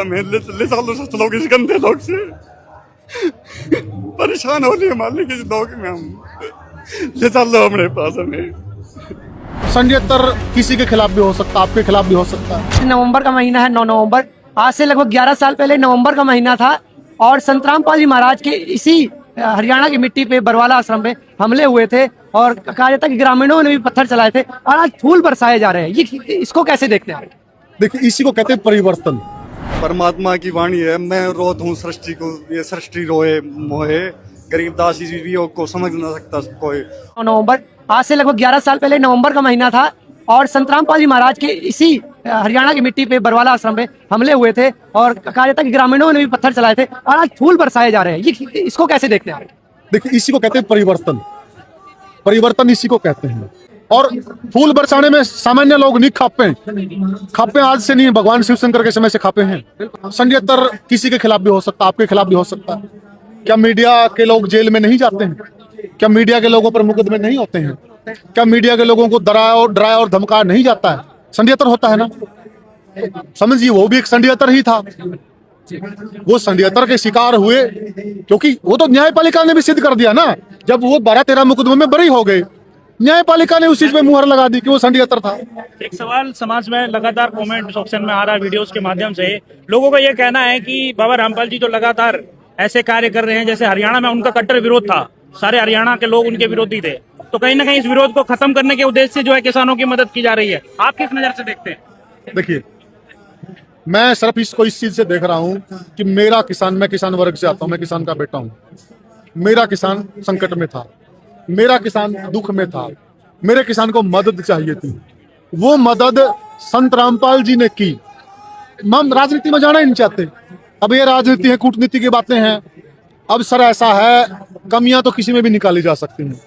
में ले सालों से लोग इस गंदे लोग से परेशान हो रही है। मालिक इस लोग में हम ले चलो हमारे पास हमें। षड्यंत्र किसी के खिलाफ भी हो सकता है, आपके खिलाफ भी हो सकता है। नवंबर का महीना है, 9 नवंबर। आज से लगभग 11 साल पहले नवंबर का महीना था और संतरामपाल जी महाराज के इसी हरियाणा की मिट्टी पे बरवाला आश्रम पे हमले हुए थे और कहा जाता है कि ग्रामीणों ने भी पत्थर चलाए थे और आज फूल बरसाए जा रहे हैं। ये इसको कैसे देखते हैं? देखिए, इसी को कहते हैं परिवर्तन। परमात्मा की वाणी है, मैं रोत हूँ सृष्टि को, ये सृष्टि रोए मोहे, गरीबदास जीवियों को समझ ना सकता कोई। 9 नवंबर, आज से लगभग 11 साल पहले नवंबर का महीना था और संतरामपाल जी महाराज के इसी हरियाणा की मिट्टी पे बरवाला आश्रम पे हमले हुए थे और कहा जाता है कि ग्रामीणों ने भी पत्थर चलाए थे और आज फूल बरसाए जा रहे हैं। ये इसको कैसे देखते हैं? देखिए, इसी को कहते हैं परिवर्तन। परिवर्तन इसी को कहते हैं। और फूल बरसाने में सामान्य लोग नहीं खापे आज से नहीं, भगवान शिव शंकर के समय से खापे हैं। षड्यंत्र किसी के खिलाफ भी हो सकता है, आपके खिलाफ भी हो सकता है। क्या मीडिया के लोग जेल में नहीं जाते हैं? क्या मीडिया के लोगों पर मुकदमे नहीं होते हैं? क्या मीडिया के लोगों को डराया और धमकाया नहीं जाता है? षड्यंत्र होता है ना, समझिए, वो भी एक षड्यंत्र ही था। वो षड्यंत्र के शिकार हुए क्योंकि वो तो न्यायपालिका ने भी सिद्ध कर दिया ना। जब वो 12-13 मुकदमों में बरी हो गए, न्यायपालिका ने उस चीज पे मुहर लगा दी कि वो षड्यंत्र था। एक सवाल समाज में लगातार कमेंट सेक्शन में आ रहा है, वीडियोस के माध्यम से लोगों का ये कहना है कि बाबा रामपाल जी तो लगातार ऐसे कार्य कर रहे हैं जैसे हरियाणा में उनका कट्टर विरोध था, सारे हरियाणा के लोग उनके विरोधी थे, तो कहीं ना कहीं इस विरोध को खत्म करने के उद्देश्य से जो है किसानों की मदद की जा रही है। आप किस नजर से देखते हैं? देखिए, मैं सिर्फ इसको इस चीज से देख रहा हूं कि मेरा किसान, मैं किसान वर्ग से आता हूं, मैं किसान का बेटा हूं। मेरा किसान संकट में था, मेरा किसान दुख में था, मेरे किसान को मदद चाहिए थी। वो मदद संत रामपाल जी ने की। हम राजनीति में जाना ही नहीं चाहते। अब ये राजनीति है, कूटनीति की बातें हैं। अब सर ऐसा है, कमियां तो किसी में भी निकाली जा सकती हैं।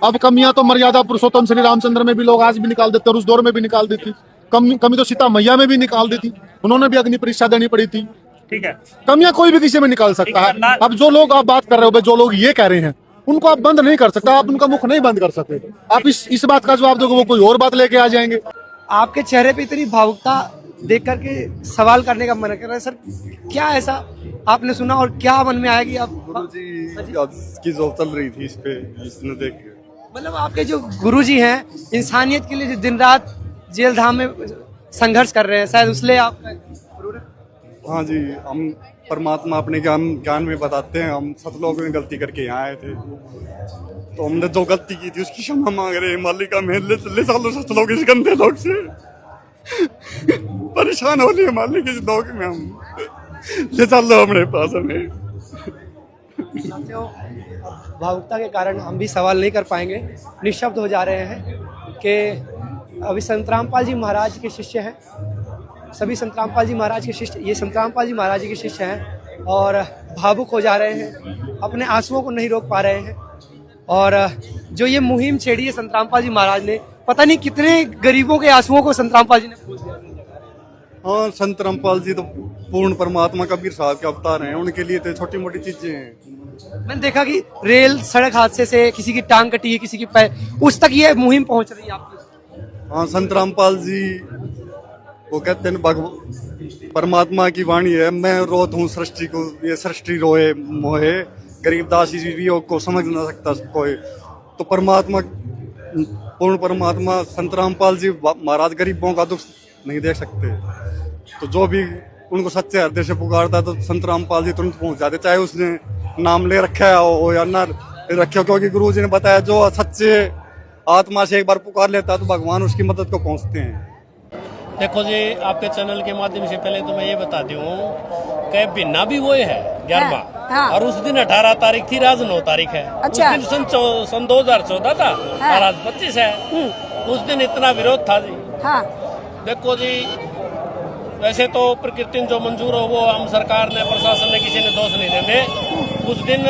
अब कमियां तो मर्यादा पुरुषोत्तम श्री रामचंद्र में भी लोग आज भी निकाल देते हैं, उस दौर में भी निकाल दी थी। कमी तो सीता मैया में भी निकाल दी थी, उन्होंने भी अग्नि परीक्षा देनी पड़ी थी। ठीक है, कमियां कोई भी किसी में निकाल सकता है। अब जो लोग आप बात कर रहे हो, जो लोग ये कह रहे हैं, उनको आप बंद नहीं कर सकते, आप उनका मुख नहीं बंद कर सकते। आप इस बात का जवाब दोगे, वो कोई और बात लेके आ जाएंगे। आपके चेहरे पे इतनी भावुकता देख करके सवाल करने का मन कर रहा है। सर, क्या ऐसा आपने सुना और क्या मन में आया कि आप गुरुजी की जो चल रही थी इस पे, इसने देख मतलब आपके जो गुरुजी हैं इंसानियत के लिए जो दिन रात जेल धाम में संघर्ष कर रहे हैं, शायद उसलिए आप। हाँ जी, हम परमात्मा अपने ज्ञान में बताते हैं। हम सब लोगों ने गलती करके यहाँ आए थे, तो हमने जो गलती की थी उसकी क्षमा मांग रहे हैं। मालिका में ले सालों से लोग इस गंदे लोग से परेशान हो रही है। मालिक इस लोग में हम ले चलो हमारे पास हमें। भावुकता के कारण हम भी सवाल नहीं कर पाएंगे, निःशब्द हो जा रहे हैं कि अभी संतरामपाल जी महाराज के शिष्य हैं, सभी संतरामपाल जी महाराज के शिष्य, ये संतरामपाल जी महाराज के शिष्य हैं और भावुक हो जा रहे हैं, अपने आंसुओं को नहीं रोक पा रहे हैं। और जो ये मुहिम छेड़ी है संतरामपाल जी महाराज ने, पता नहीं कितने गरीबों के आंसुओं को संतरामपाल जी ने पूछ दिया। हाँ, संत रामपाल जी तो पूर्ण परमात्मा कबीर साहब के अवतार हैं, उनके लिए तो छोटी मोटी चीजें हैं। मैंने देखा कि रेल सड़क हादसे से किसी की टांग कटी है, किसी की पैर, उस तक ये मुहिम पहुंच रही है आपकी। हाँ, संत रामपाल जी वो कहते हैं परमात्मा की वाणी है, मैं रोत हूँ सृष्टि को, ये सृष्टि रोए मोहे, गरीबदास जीवियों को समझ ना सकता कोई। तो परमात्मा, पूर्ण परमात्मा संत रामपाल जी महाराज गरीबों का दुख नहीं देख सकते। तो जो भी उनको सच्चे हृदय से पुकारता है तो संत रामपाल जी तुरंत पहुंच जाते, चाहे उसने नाम ले रखा हो या ना रखे हो, क्योंकि गुरु जी ने बताया जो सच्चे आत्मा से एक बार पुकार लेता है तो भगवान उसकी मदद को पहुंचते हैं। देखो जी, आपके चैनल के माध्यम से पहले तो मैं ये बता दूं कि बिन्ना भी वो है 11वां, हाँ। और उस दिन 18 तारीख थी, आज 9 तारीख है। अच्छा। उस दिन सन 2014 था, हाँ। और आज 25 है। उस दिन इतना विरोध था जी। हाँ। देखो जी, वैसे तो प्रकृति जो मंजूर हो वो हम सरकार ने, प्रशासन ने, किसी ने दोष नहीं देते। उस दिन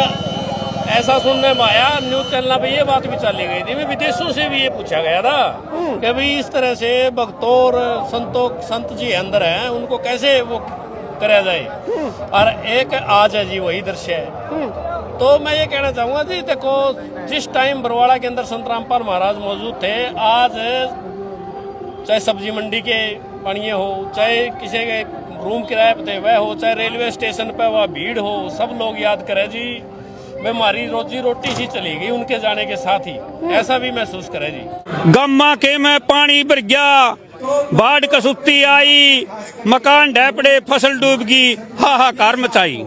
ऐसा सुनने में आया, न्यूज चैनल पे ये बात भी चली गई थी, विदेशों से भी ये पूछा गया था कि भाई इस तरह से भक्तों और संत जी अंदर हैं, उनको कैसे वो करा जाए। और एक आज है जी वही दृश्य है। तो मैं ये कहना चाहूंगा जी, देखो जिस टाइम बरवाड़ा के अंदर संत रामपाल महाराज मौजूद थे, आज चाहे सब्जी मंडी के पणिये हो, चाहे किसी के रूम किराए पे वह हो, चाहे रेलवे स्टेशन पे वह भीड़ हो, सब लोग याद करे जी मैं हमारी रोजी रोटी ही चली गई उनके जाने के साथ ही, ऐसा भी महसूस करे जी। गम्मा के में पानी भर गया, बाढ़ कसुत्ती आई, मकान ढह पड़े, फसल डूब गई, हाहाकार मचाई।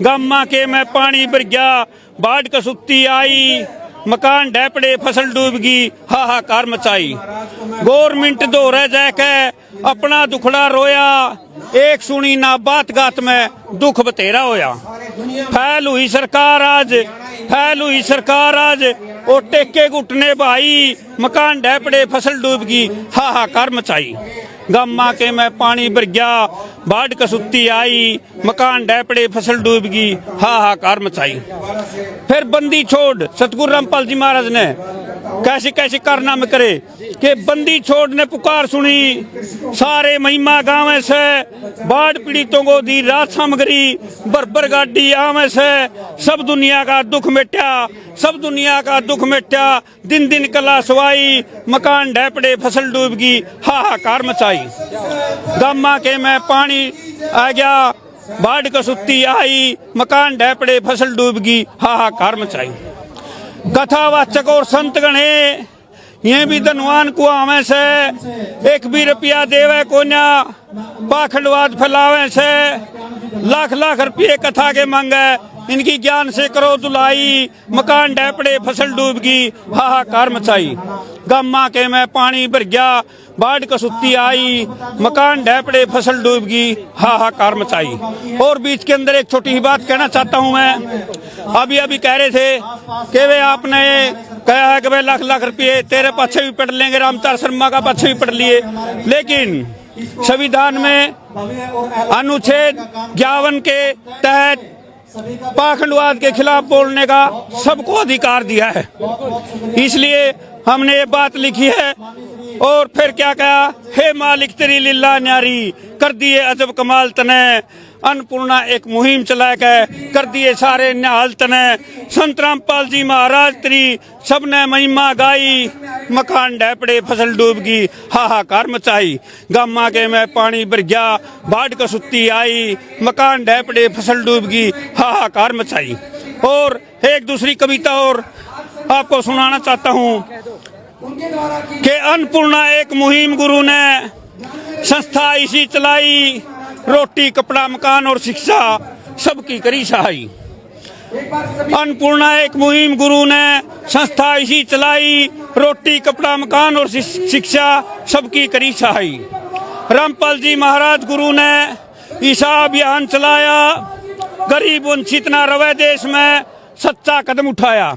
गम्मा के में पानी भर गया, बाढ़ कसुत्ती आई, मकान ढह पड़े, फसल डूब गई, हाहाकार मचाई। गवर्नमेंट दो रह जाके अपना दुखड़ा रोया, एक सुनी ना बात गात में दुख बतेरा होया। फैल हुई सरकार आज, फैल हुई सरकार आज, ओ टेके घुटने भाई, मकान ढह पड़े, फसल डूब गई, हाहाकार मचाई। गम्मा के में पानी भर गया, बाढ़ कसुत्ती आई, मकान ढह पड़े, फसल डूब गई, हाहाकार मचाई। फिर बंदी छोड़ सतगुरु रामपाल जी महाराज ने कैसे कैसे कारनामे करे कि बंदी छोड़ ने पुकार सुनी, सारे महिमा गाँव से बाढ़ पीड़ितों को दी राहत सामग्री, बरबर गाड़ी आवे से सब दुनिया का दुख मिटा, सब दुनिया का दुख मिटा, दिन दिन कला सवाई, मकान ढह पड़े, फसल डूब गई, हाहाकार मचाई। गम्मा के में पानी आ गया, बाढ़ कसुत्ती आई, मकान ढह पड़े, फसल डूब गई, हाहाकार मचाई। कथावाचक और संत गणे ये भी धनवान को आवे से, एक भी रुपया देवे को ना, पाखंडवाद फैलावे से, लाख लाख रुपये कथा के मांगे, इनकी ज्ञान से करो दुलाई, मकान ढह पड़े, फसल डूब गई, हाहाकार मचाई। गम्मा के में पानी भर गया, बाढ़ कसुत्ती आई, मकान ढह पड़े, फसल डूब गई, हाहाकार मचाई। और बीच के अंदर एक छोटी ही बात कहना चाहता हूं मैं, अभी कह रहे थे कि वे आपने कहा है कि भाई लाख लाख रुपये तेरे पाछे भी पढ़ लेंगे, रामचार शर्मा का पाछे भी पढ़ लिए, लेकिन संविधान में अनुच्छेद 51 के तहत पाखंडवाद के खिलाफ बोलने का सबको अधिकार दिया है, इसलिए हमने ये बात लिखी है। और फिर क्या कहा, हे मालिक तेरी लीला न्यारी, कर दिए अजब कमाल तने, अन्नपूर्णा एक मुहिम चला के कर दिए सारे निहाल तने, संत रामपाल जी महाराज तेरी सबने महिमा गाई, मकान ढह पड़े, फसल डूब गई, हाहाकार मचाई। गम्मा के में पानी भर गया, बाढ़ कसुत्ती आई, मकान ढह पड़े, फसल डूब गई, हाहाकार मचाई। और एक दूसरी कविता और आपको सुनाना चाहता हूँ कि अन्नपूर्णा एक मुहिम गुरु ने संस्था इसी चलाई, रोटी कपड़ा मकान और शिक्षा सबकी करी सहाई। अन्नपूर्णा एक मुहिम गुरु ने संस्था इसी चलाई, रोटी कपड़ा मकान और शिक्षा सबकी करी सहाई। रामपाल जी महाराज गुरु ने ईसा अभियान चलाया, गरीब वंचित न रवे देश में सच्चा कदम उठाया।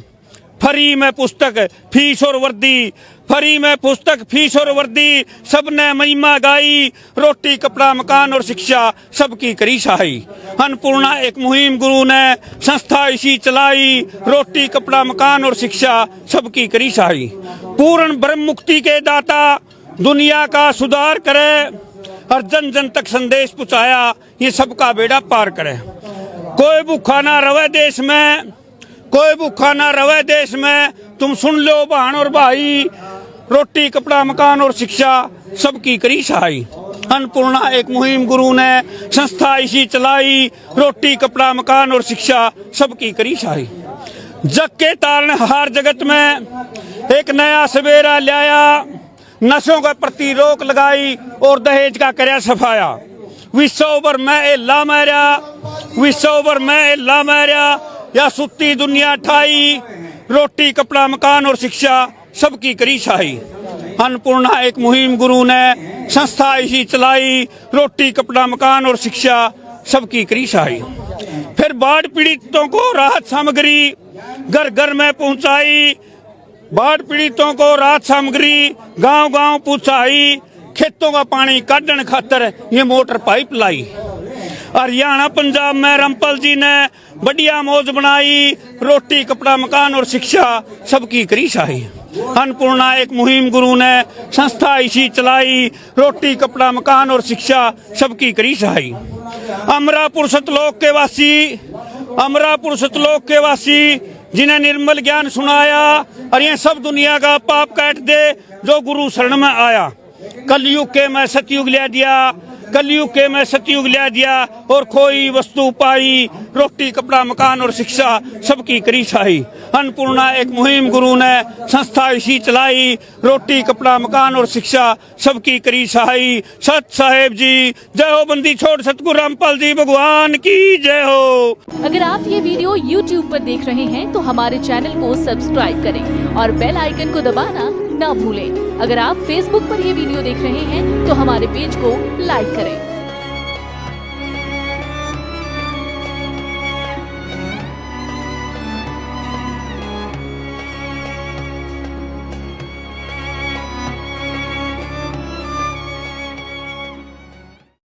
फ्री में पुस्तक फीस और वर्दी, फ्री में पुस्तक फीस और वर्दी, सबने महिमा गाई, रोटी कपड़ा मकान और शिक्षा सबकी करी सहाई। अन्नपूर्णा एक मुहिम गुरु ने संस्था इसी चलाई, रोटी कपड़ा मकान और शिक्षा सबकी करी सहाई। पूर्ण ब्रह्म मुक्ति के दाता दुनिया का सुधार करे, और जन जन तक संदेश पहुंचाया, ये सबका बेड़ा पार करे। कोई भूखा ना रवे देश में, कोई भूखा ना रवे देश में, तुम सुन लो बहन और भाई, रोटी कपड़ा मकान और शिक्षा सबकी करी सहाई। अन्नपूर्णा एक मुहिम गुरु ने संस्था इसी चलाई, रोटी कपड़ा मकान और शिक्षा सबकी करी सहाई। जग के तारनहार जगत में एक नया सवेरा लाया, नशों के प्रति रोक लगाई और दहेज का कर्या सफाया। विश्व भर में एला मारा, विश्व भर में एला मारा, या सुत्ती दुनिया ठाई, रोटी कपड़ा मकान और शिक्षा सबकी करी सहाई। अन्नपूर्णा एक मुहिम गुरु ने संस्था इसी चलाई, रोटी कपड़ा मकान और शिक्षा सबकी करी सहाई। फिर बाढ़ पीड़ितों को राहत सामग्री घर घर में पहुंचाई, बाढ़ पीड़ितों को राहत सामग्री गांव गांव पहुंचाई। खेतों का पानी काटने खातर ये मोटर पाइप लाई। हरियाणा पंजाब में रामपाल जी ने बढ़िया मौज बनाई, रोटी कपड़ा मकान और शिक्षा सबकी करी सहाई। अन्नपूर्णा एक मुहिम गुरु ने संस्था इसी चलाई, रोटी कपड़ा मकान और शिक्षा सबकी करी सहाई। अमरापुर सतलोक के वासी, अमरापुर सतलोक के वासी जिन्हें निर्मल ज्ञान सुनाया, और ये सब दुनिया का पाप काट दे जो गुरु शरण में आया। कलयुग के मैं सतयुग ले दिया, कलयुग के मैं सतयुग ला दिया और कोई वस्तु पाई, रोटी कपड़ा मकान और शिक्षा सबकी करी छाई। अन्नपूर्णा एक मुहिम गुरु ने संस्था इसी चलाई, रोटी कपड़ा मकान और शिक्षा सबकी करी छाई। सत साहेब जी जय हो, बंदी छोड़ सतगुरु रामपाल जी भगवान की जय हो। अगर आप ये वीडियो YouTube पर देख रहे हैं तो हमारे चैनल को सब्सक्राइब करें और बेल आइकन को दबाना ना भूलें। अगर आप Facebook पर ये वीडियो देख रहे हैं तो हमारे पेज को लाइक करें।